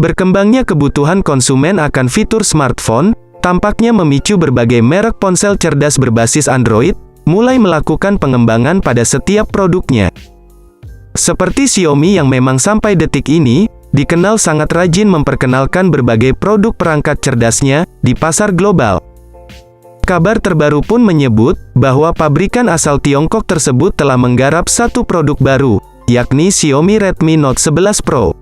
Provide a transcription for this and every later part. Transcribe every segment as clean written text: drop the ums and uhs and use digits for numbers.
Berkembangnya kebutuhan konsumen akan fitur smartphone, tampaknya memicu berbagai merek ponsel cerdas berbasis Android, mulai melakukan pengembangan pada setiap produknya. Seperti Xiaomi yang memang sampai detik ini, dikenal sangat rajin memperkenalkan berbagai produk perangkat cerdasnya di pasar global. Kabar terbaru pun menyebut bahwa pabrikan asal Tiongkok tersebut telah menggarap satu produk baru, yakni Xiaomi Redmi Note 11 Pro.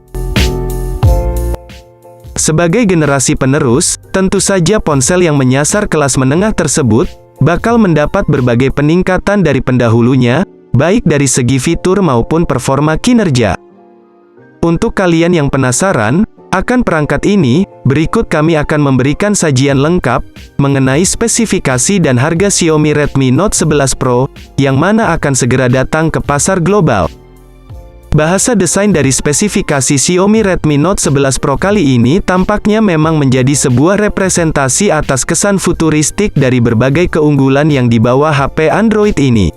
Sebagai generasi penerus, tentu saja ponsel yang menyasar kelas menengah tersebut bakal mendapat berbagai peningkatan dari pendahulunya, baik dari segi fitur maupun performa kinerja. Untuk kalian yang penasaran akan perangkat ini, berikut kami akan memberikan sajian lengkap mengenai spesifikasi dan harga Xiaomi Redmi Note 11 Pro, yang mana akan segera datang ke pasar global. Bahasa desain dari spesifikasi Xiaomi Redmi Note 11 Pro kali ini tampaknya memang menjadi sebuah representasi atas kesan futuristik dari berbagai keunggulan yang dibawa HP Android ini.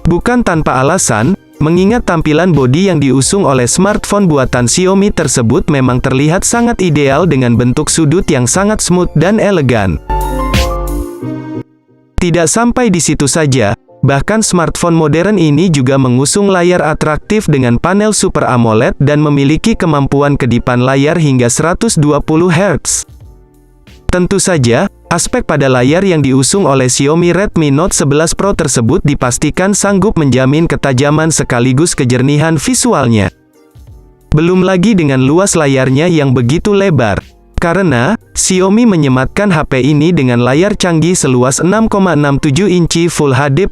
Bukan tanpa alasan, mengingat tampilan bodi yang diusung oleh smartphone buatan Xiaomi tersebut memang terlihat sangat ideal dengan bentuk sudut yang sangat smooth dan elegan. Tidak sampai di situ saja, bahkan smartphone modern ini juga mengusung layar atraktif dengan panel Super AMOLED dan memiliki kemampuan kedipan layar hingga 120 Hz. Tentu saja, aspek pada layar yang diusung oleh Xiaomi Redmi Note 11 Pro tersebut dipastikan sanggup menjamin ketajaman sekaligus kejernihan visualnya. Belum lagi dengan luas layarnya yang begitu lebar. Karena, Xiaomi menyematkan HP ini dengan layar canggih seluas 6,67 inci Full HD+.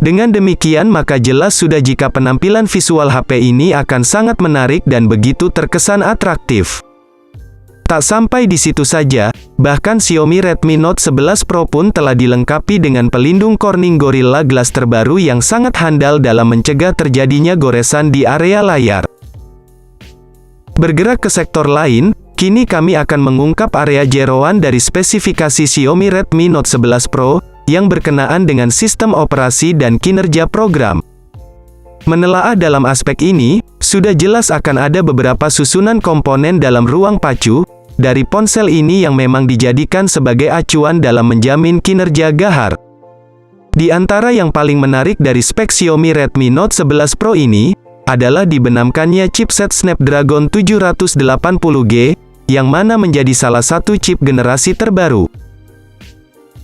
Dengan demikian maka jelas sudah jika penampilan visual HP ini akan sangat menarik dan begitu terkesan atraktif. Tak sampai di situ saja, bahkan Xiaomi Redmi Note 11 Pro pun telah dilengkapi dengan pelindung Corning Gorilla Glass terbaru yang sangat handal dalam mencegah terjadinya goresan di area layar. Bergerak ke sektor lain, kini kami akan mengungkap area jeroan dari spesifikasi Xiaomi Redmi Note 11 Pro, yang berkenaan dengan sistem operasi dan kinerja program. Menelaah dalam aspek ini, sudah jelas akan ada beberapa susunan komponen dalam ruang pacu dari ponsel ini yang memang dijadikan sebagai acuan dalam menjamin kinerja gahar. Di antara yang paling menarik dari spek Xiaomi Redmi Note 11 Pro ini, adalah dibenamkannya chipset Snapdragon 780G, yang mana menjadi salah satu chip generasi terbaru.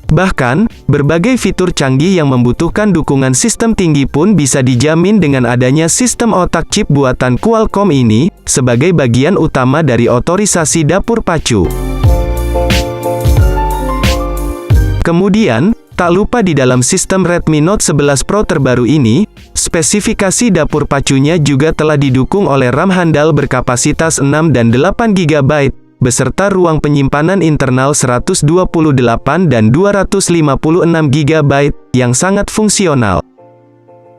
Bahkan, berbagai fitur canggih yang membutuhkan dukungan sistem tinggi pun bisa dijamin dengan adanya sistem otak chip buatan Qualcomm ini, sebagai bagian utama dari otorisasi dapur pacu. Kemudian, tak lupa di dalam sistem Redmi Note 11 Pro terbaru ini, spesifikasi dapur pacunya juga telah didukung oleh RAM handal berkapasitas 6 dan 8 GB, beserta ruang penyimpanan internal 128 dan 256 GB, yang sangat fungsional.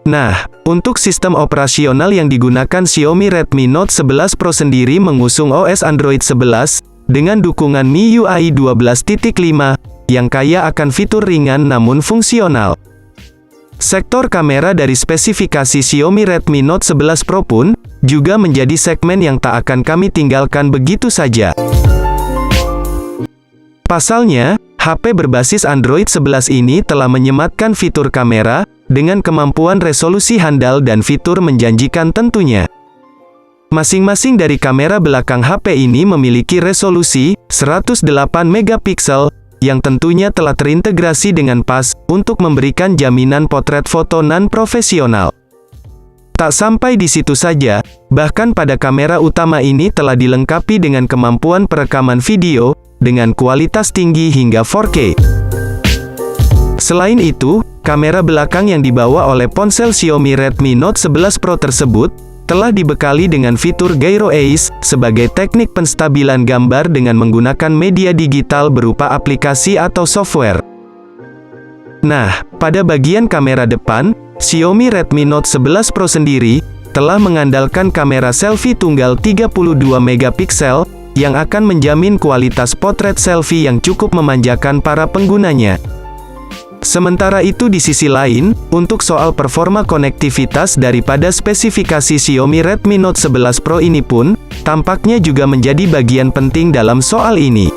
Nah, untuk sistem operasional yang digunakan Xiaomi Redmi Note 11 Pro sendiri mengusung OS Android 11, dengan dukungan MIUI 12.5, yang kaya akan fitur ringan namun fungsional. Sektor kamera dari spesifikasi Xiaomi Redmi Note 11 Pro pun, juga menjadi segmen yang tak akan kami tinggalkan begitu saja. Pasalnya, HP berbasis Android 11 ini telah menyematkan fitur kamera, dengan kemampuan resolusi handal dan fitur menjanjikan tentunya. Masing-masing dari kamera belakang HP ini memiliki resolusi 108 megapiksel, yang tentunya telah terintegrasi dengan pas, untuk memberikan jaminan potret foto non-profesional. Tak sampai di situ saja, bahkan pada kamera utama ini telah dilengkapi dengan kemampuan perekaman video, dengan kualitas tinggi hingga 4K. Selain itu, kamera belakang yang dibawa oleh ponsel Xiaomi Redmi Note 11 Pro tersebut, telah dibekali dengan fitur Gyro Ace, sebagai teknik penstabilan gambar dengan menggunakan media digital berupa aplikasi atau software. Nah, pada bagian kamera depan, Xiaomi Redmi Note 11 Pro sendiri, telah mengandalkan kamera selfie tunggal 32 megapiksel, yang akan menjamin kualitas potret selfie yang cukup memanjakan para penggunanya. Sementara itu di sisi lain, untuk soal performa konektivitas daripada spesifikasi Xiaomi Redmi Note 11 Pro ini pun, tampaknya juga menjadi bagian penting dalam soal ini.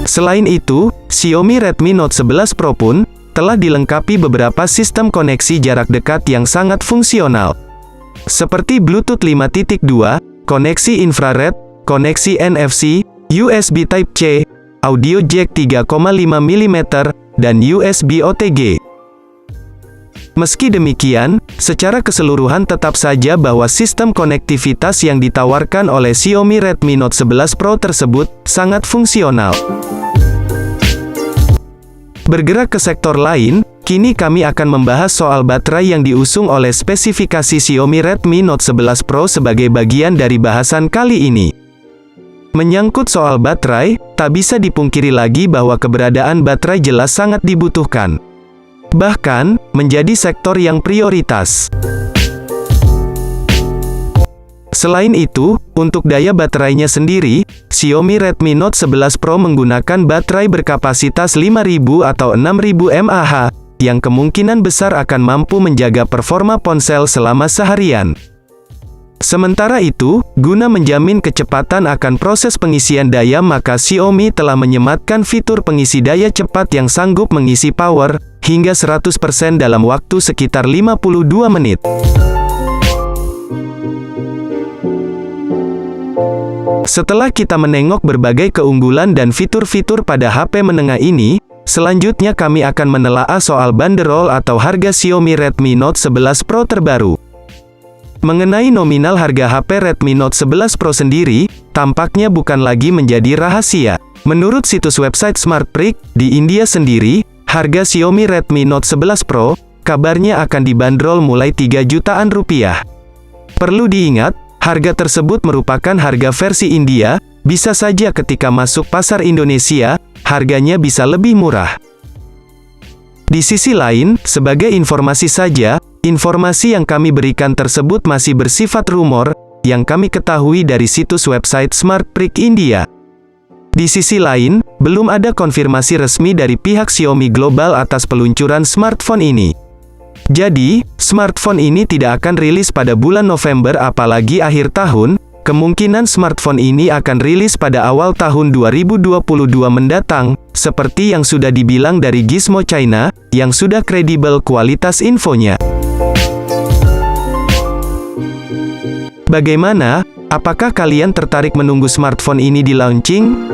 Selain itu, Xiaomi Redmi Note 11 Pro pun, telah dilengkapi beberapa sistem koneksi jarak dekat yang sangat fungsional. Seperti Bluetooth 5.2, koneksi infrared, koneksi NFC, USB Type-C, audio jack 3,5 mm, dan USB OTG. Meski demikian, secara keseluruhan tetap saja bahwa sistem konektivitas yang ditawarkan oleh Xiaomi Redmi Note 11 Pro tersebut sangat fungsional. Bergerak ke sektor lain, kini kami akan membahas soal baterai yang diusung oleh spesifikasi Xiaomi Redmi Note 11 Pro sebagai bagian dari bahasan kali ini. Menyangkut soal baterai, tak bisa dipungkiri lagi bahwa keberadaan baterai jelas sangat dibutuhkan. Bahkan, menjadi sektor yang prioritas. Selain itu, untuk daya baterainya sendiri, Xiaomi Redmi Note 11 Pro menggunakan baterai berkapasitas 5000 atau 6000 mAh, yang kemungkinan besar akan mampu menjaga performa ponsel selama seharian. Sementara itu, guna menjamin kecepatan akan proses pengisian daya, maka Xiaomi telah menyematkan fitur pengisi daya cepat yang sanggup mengisi power hingga 100% dalam waktu sekitar 52 menit. Setelah kita menengok berbagai keunggulan dan fitur-fitur pada HP menengah ini, selanjutnya kami akan menelaah soal banderol atau harga Xiaomi Redmi Note 11 Pro terbaru. Mengenai nominal harga HP Redmi Note 11 Pro sendiri, tampaknya bukan lagi menjadi rahasia. Menurut situs website SmartPrick, di India sendiri, harga Xiaomi Redmi Note 11 Pro, kabarnya akan dibanderol mulai 3 jutaan rupiah. Perlu diingat, harga tersebut merupakan harga versi India, bisa saja ketika masuk pasar Indonesia, harganya bisa lebih murah. Di sisi lain, sebagai informasi saja, informasi yang kami berikan tersebut masih bersifat rumor, yang kami ketahui dari situs website SmartPrick India. Di sisi lain, belum ada konfirmasi resmi dari pihak Xiaomi Global atas peluncuran smartphone ini. Jadi, smartphone ini tidak akan rilis pada bulan November apalagi akhir tahun, kemungkinan smartphone ini akan rilis pada awal tahun 2022 mendatang, seperti yang sudah dibilang dari Gizmo China, yang sudah kredibel kualitas infonya. Bagaimana? Apakah kalian tertarik menunggu smartphone ini di launching?